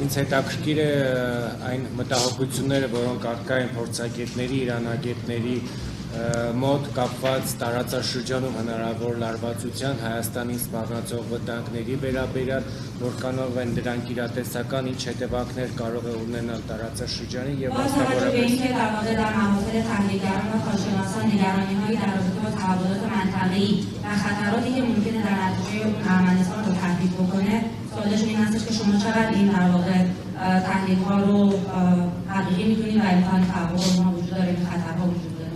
Ինձ հետաքրքիր է այն մտահոգությունները, որոնք առկա են փորձագետների, իրանագետների մոտ կապված տարածաշրջանում հնարավոր լարվածության Հայաստանին սպառնացող վտանգների վերաբերյալ, որքանով են դրանք իրատեսական, ինչ հետևանքներ կարող է ունենալ տարածաշրջանի եւ մասնավորապես سوالش این هستش که شما چقدر این در واقع تحلیل ها رو حقیقی می‌دونید و امکان تحقق ما وجود داره این خطرها وجود داره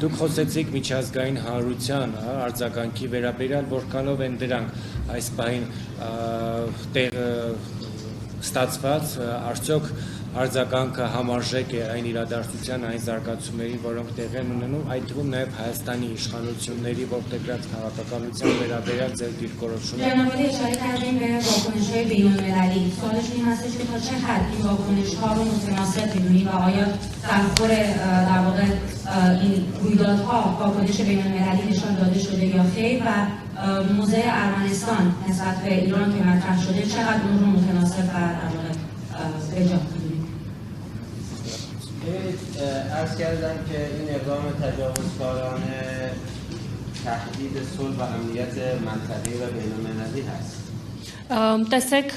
Դուք խոսեցիք միջազգային հանրության արձագանքի վերաբերյալ, որքանով են դրանք այս պահին տեղը ստացված, արդյոք արձագանքը համարժեք է այն իրադարձության, այն զարգացումներին, որոնք տեղ են ունենում, այդ թվում նաև Հայաստանի իշխանությունների ողջերտ քաղաքականության վերաբերյալ ձեր դիրքորոշումը։ جناب اشاره کردیم به واکنش‌های بین‌المللی. سوالش این هستش که تا چه حد این واکنش‌ها رو متناسب می‌دونید و آیا در خور در واقع این رویدادها واکنش بین‌المللی نشان داده شده یا خیر و موضع ارمنستان نسبت به ایران که مطرح شده چقدر اون رو متناسب و در واقع اجرا عرض کردم که این اقدام تجاوزکارانه تهدید صلح و امنیت منطقه‌ای و بین‌المللی هست. Տեսեք,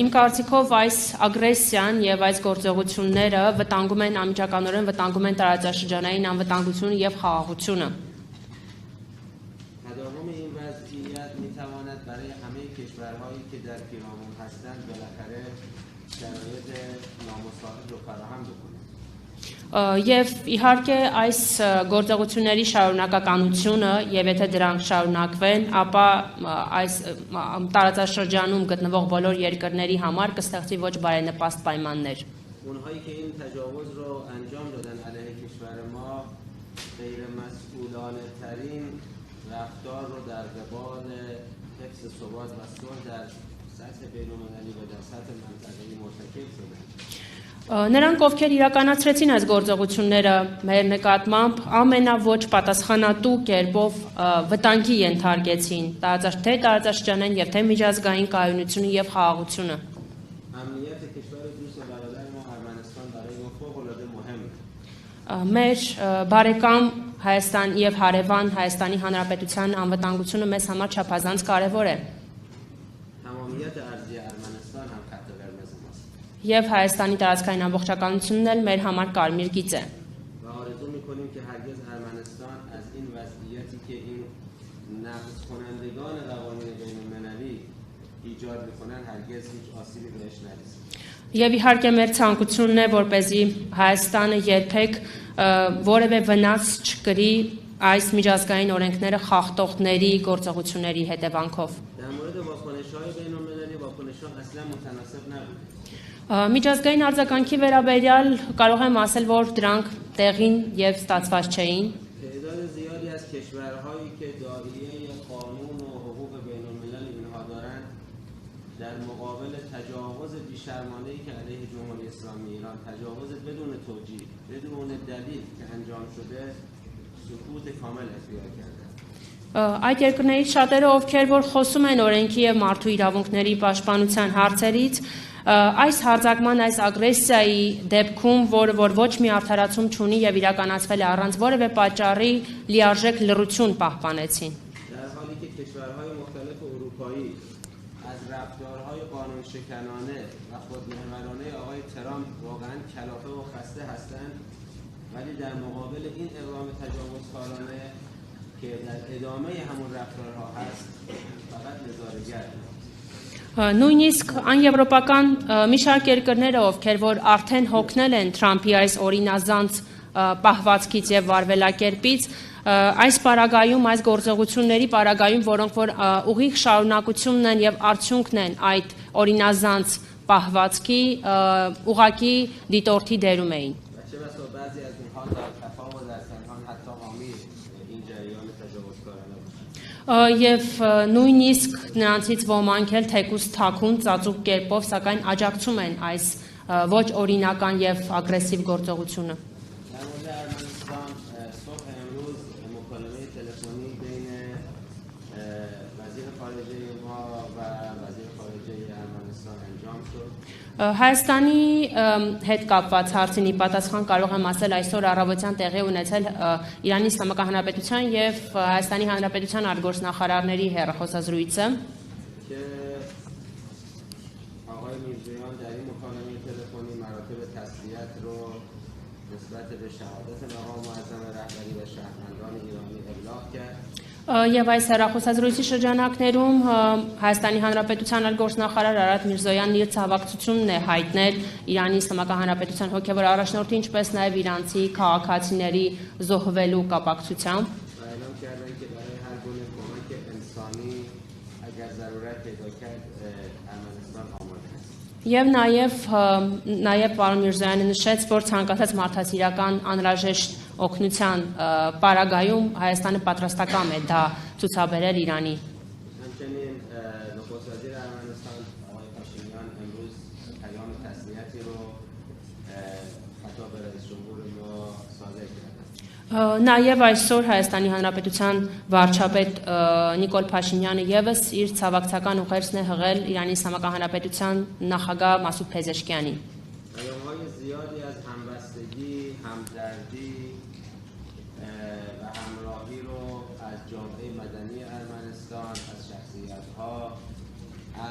իմ կարծիքով այս ագրեսիան եւ այս գործողությունները վտանգում են անմիջականորեն վտանգում են տարածաշրջանային անվտանգությունը եւ խաղաղությունը։ تداوم این وضعیت می‌تواند برای همه کشورهایی که در پیرامون هستند بالاخره شرایط نامساعد رو فراهم بکنه. Եվ իհարկե այս գործողությունների շարունակականությունը եւ եթե դրանք շարունակվեն, ապա այս տարածաշրջանում գտնվող բոլոր երկրների համար կստեղծի ոչ բարենպաստ պայմաններ։ اونهایی که این تجاوز رو انجام دادن علیه کشور ما غیر مسئولانه ترین رفتار رو در قبال حفظ ثبات و صلح در سطح بین‌المللی و در سطح منطقه‌ای مرتکب شدن. Նրանք, ովքեր իրականացրեցին այս գործողությունները մեր նկատմամբ, ամենաոչ պատասխանատու կերպով վտանգի ենթարկեցին թե տարածաշրջանային եւ թե միջազգային կայունությունը եւ խաղաղությունը։ امنیت کشور دوست و برادر ما ارمنستان برای ما فوق‌العاده مهمه. Մեր բարեկամ Հայաստան եւ հարևան Հայաստանի Հանրապետության անվտանգությունը մեզ համար չափազանց կարեւոր է։ تمامیت ارضی ارمنستان هم خط قرمز ماست. Եվ Հայաստանի տարածքային ամբողջականությունն էլ մեր համար կարմիր գիծ է։ و آرزو می‌کنیم که هرگز ارمنستان از این وضعیتی که این نقض کنندگان قوانین بین‌المللی ایجاد می‌کنن هرگز هیچ آسیبی بهش نرسه. Եվ իհարկե մեր ցանկությունն է, որպեսզի Հայաստանը երբեք որևէ վնաս չկրի այս միջազգային օրենքները խախտողների գործողությունների հետևանքով։ در مورد واکنش‌های بین‌المللی واکنش‌ها اصلا متناسب نبود. Միջազգային արձագանքի վերաբերյալ կարող եմ ասել, որ դրանք տեղին եւ ստացված չէին։ تعداد زیادی از کشورهایی که داعیه قانون و حقوق بین‌الملل اینها دارند در مقابل تجاوز بی‌شرمانه‌ای که علیه جمهوری اسلامی ایران تجاوز بدون توجیه بدون دلیل که انجام شده سکوت کامل اختیار کردند. Այդ երկրներից շատերը, ովքեր որ խոսում են օրենքի եւ մարդու իրավունքների պաշտպանության հարցերից, այս հարձակման, այս ագրեսիայի դեպքում, որ ոչ մի արդարացում չունի եւ իրականացվել է առանց որևէ պատճառի, լիարժեք լռություն պահպանեցին։ در حالی که کشورهای مختلف اروپایی از رفتارهای قانونشکنانه و خودمحورانه آقای ترامپ واقعا کلافه و خسته هستند ولی در مقابل این اقدام تجاوزکارانه که در ادامه همون رفتارها هست فقط نظاره‌گر Նույնիսկ անեվրոպական մի շարք երկրները, ովքեր որ արդեն հոգնել են Թրամփի այս օրինազանց պահվածքից եւ վարվելակերպից, այս պարագայում, այս գործողությունների պարագայում, որոնք որ ուղիղ շարունակությունն են եւ արդյունքն են այդ օրինազանց պահվածքի, ուղակի դիտորդի դերում էին։ و چه بسا بعضی از اینها در خفا و در پنهان حتی حامی این جریان تجاوزکارانه باشند. Եվ նույնիսկ նրանցից ոմանք էլ թեկուզ թաքուն ծածուկ կերպով, սակայն աջակցում են այս ոչ օրինական եւ ագրեսիվ գործողությունը։ در مورد ارمنستان صبح امروز مکالمه تلفنی بین وزیر خارجه شما و وزیر خارجه ارمنستان انجام شد. Հայաստանի հետ կապված հարցինի պատասխան կարող եմ ասել այսօր առավոտյան տեղի ունեցել Իրանի Իսլամական Հանրապետության եւ Հայաստանի Հանրապետության արտգործնախարարների հեռախոսազրույցը که آقای میرزویان در این مکالمه تلفنی مراتب تسلیت رو نسبت به شهادت مقام معظم رهبری و شهروندان ایرانی ابلاغ کرد. Եվ այս հեռախոսազրույցի շրջանակներում Հայաստանի Հանրապետության արտգործնախարար Արադ Միրզոյանն իր ցավակցությունն է հայտնել Իրանի Իսլամական Հանրապետության հոգևոր առաջնորդի, ինչպես նաև իրանցի քաղաքացիների զոհվելու կապակցությամբ و اعلام کردن که برای هر گونه کمک انسانی اگر ضرورت پیدا کرد ارمنستان آماده است. Եվ նաև պարոն Միրզոյանը նշեց, որ ցանկացած մարդասիրական անհրաժեշտ օգնության պարագայում Հայաստանը պատրաստական է դա ցուցաբերել Իրանի։ همچنین نخست وزیر ارمنستان آقای پاشینیان امروز پیام تسلیتی رو خطاب به رئیس جمهور ما صادر کردند. Նաև այսօր Հայաստանի Հանրապետության վարչապետ Նիկոլ Փաշինյանը եւս իր ցավակցական ուղերձն է հղել Իրանի Իսլամական Հանրապետության նախագահ Մասուդ Փեզեշքյանին։ پیام‌های زیادی از همبستگی، همدردی و همراهی رو از جامعه مدنی ارمنستان، از شخصیت‌ها،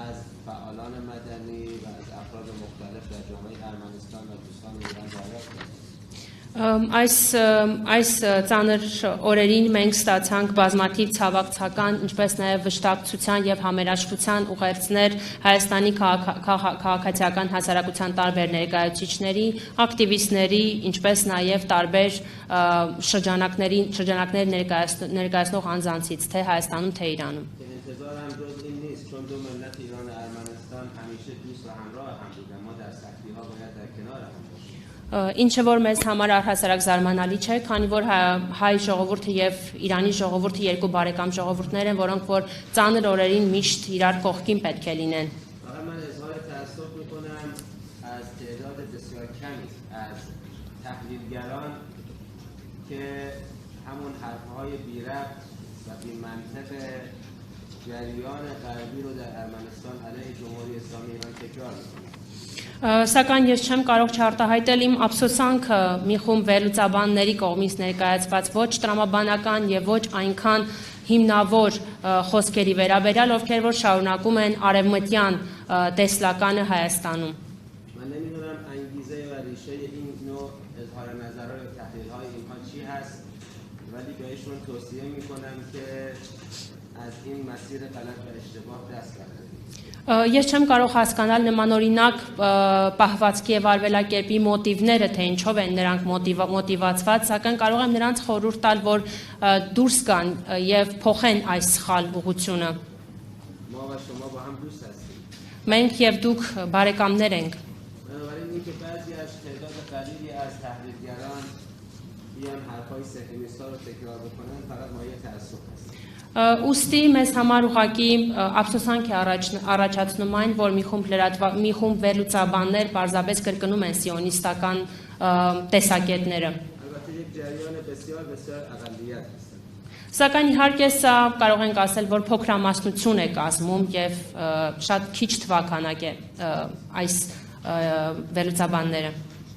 از فعالان مدنی و از افراد مختلف در جامعه ارمنستان و دوستان ایران دریافت کردیم. Այս ծանր օրերին մենք ստացանք բազմաթիվ ցավակցական, ինչպես նաև վշտակցության եւ համերաշխության ուղերձներ Հայաստանի քաղաքացիական հասարակության տարբեր ներկայացուցիչների, ակտիվիստների, ինչպես նաև տարբեր շրջանակներ ներկայացնող անձանցից, թե Հայաստանում, թե Իրանում։ انتظارم جز این نیست چون دو ملت ایران و ارمنستان همیشه دوست و همراه هم بودن. ما در سختی‌ها باید در کنار هم باشیم. Ինչը որ մեզ համար առհասարակ զարմանալի չէ, քանի որ հայ ժողովուրդը եւ Իրանի ժողովուրդը երկու բարեկամ ժողովուրդներ են, որոնք որ ծանր օրերին միշտ իրար կողքին պետք է լինեն։ فقط من اظهار تأسف میکنم از تعداد بسیار کمی از تحلیلگران که همون حرفهای بی ربط و بی منطق جریان غربی رو در ارمنستان علیه جمهوری اسلامی ایران تکرار میکنند. Սակայն ես չեմ կարող չարտահայտել իմ ափսոսանքը մի խումբ վերլուծաբանների կողմից ներկայացված ոչ տրամաբանական եւ ոչ այնքան հիմնավոր խոսքերի վերաբերյալ, ովքեր որ շարունակում են արևմտյան տեսլականը Հայաստանում։ من نمیدونم انگیزه و ریشه این نوع اظهار نظرهای و تحلیل‌های اینها چی هست ولی بهشون توصیه میکنم که از این مسیر غلط و اشتباه دست بردارید. Ես չեմ կարող հասկանալ նմանօրինակ պահվածքի եւ արվելակերպի մոտիվները, թե ինչով են նրանք մոտիվացված, սակայն կարող եմ նրանց խորհուրդ տալ, որ դուրս գան եւ փոխեն այս սխալ ուղղությունը։ ما و شما با هم دوست هستیم. Մենք եւ դուք բարեկամներ ենք։ بنابراین اینکه بعضی از تعداد قلیلی از تحلیلگران بیان حرفای صهیونیست‌ها رو تکرار بکنن فقط مایه تأسف است. Ուստի մեզ համար ուղղակի ափսոսանք է առաջացնում այն, որ մի խումբ վերլուծաբաններ պարզապես կրկնում են սիոնիստական տեսակետները։ البته یک جریان بسیار بسیار اقلیت هستند. Սակայն իհարկե սա կարող ենք ասել, որ փոքրամասնություն է կազմում եւ շատ քիչ թվականակ է այս վերլուծաբանները։